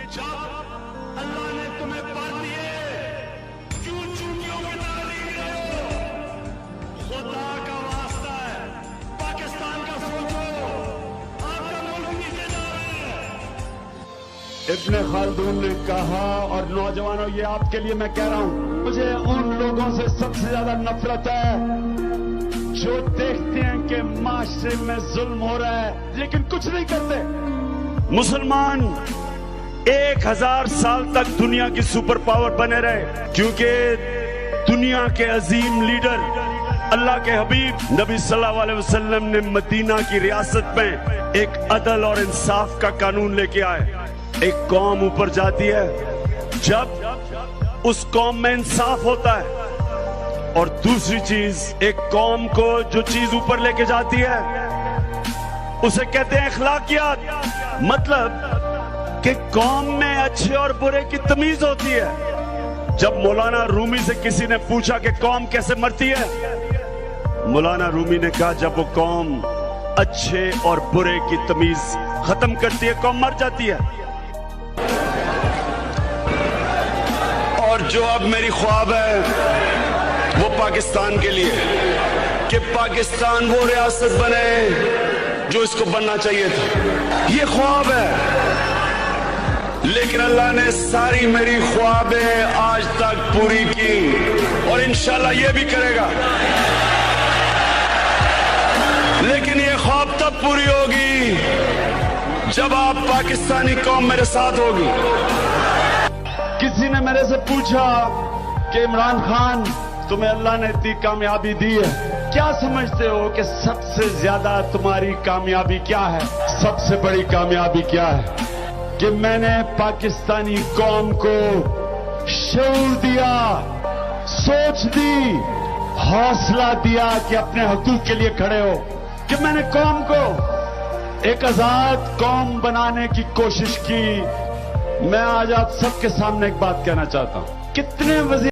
जब अल्लाह ने तुम्हें पढ़ दिए, क्यों चूतियों की तालीम रहे हो? खुदा का वास्ता है, पाकिस्तान का सोचो, आपका मुल्क नीचे जा रहा है। इब्ने खालदून ने कहा, और नौजवानों ये आपके लिए मैं कह रहा हूं, मुझे उन लोगों से सबसे ज्यादा नफरत है जो देखते हैं कि माशरे में जुल्म हो रहा है लेकिन कुछ नहीं करते। मुसलमान 1000 साल तक दुनिया की सुपर पावर बने रहे क्योंकि दुनिया के अजीम लीडर अल्लाह के हबीब नबी सल्लल्लाहु अलैहि वसल्लम ने मदीना की रियासत में एक अदल और इंसाफ का कानून लेके आए। एक कौम ऊपर जाती है जब उस कौम में इंसाफ होता है, और दूसरी चीज एक कौम को जो चीज ऊपर लेके जाती है उसे कहते हैं अखलाकियात। मतलब कि कौम में अच्छे और बुरे की तमीज होती है। जब मौलाना रूमी से किसी ने पूछा कि कौम कैसे मरती है, मौलाना रूमी ने कहा जब वो कौम अच्छे और बुरे की तमीज खत्म करती है कौम मर जाती है। और जो अब मेरी ख्वाब है वो पाकिस्तान के लिए, कि पाकिस्तान वो रियासत बने जो इसको बनना चाहिए था, ये ख्वाब है। लेकिन अल्लाह ने सारी मेरी ख्वाबें आज तक पूरी की और इंशाल्लाह ये भी करेगा। लेकिन ये ख्वाब तब पूरी होगी जब आप पाकिस्तानी कौम मेरे साथ होगी। किसी ने मेरे से पूछा कि इमरान खान तुम्हें अल्लाह ने इतनी कामयाबी दी है, क्या समझते हो कि सबसे ज्यादा तुम्हारी कामयाबी क्या है? सबसे बड़ी कामयाबी क्या है कि मैंने पाकिस्तानी कौम को शऊर दिया, सोच दी, हौसला दिया कि अपने हकूक के लिए खड़े हो, कि मैंने कौम को एक आजाद कौम बनाने की कोशिश की। मैं आज आप सबके सामने एक बात कहना चाहता हूं, कितने वजीर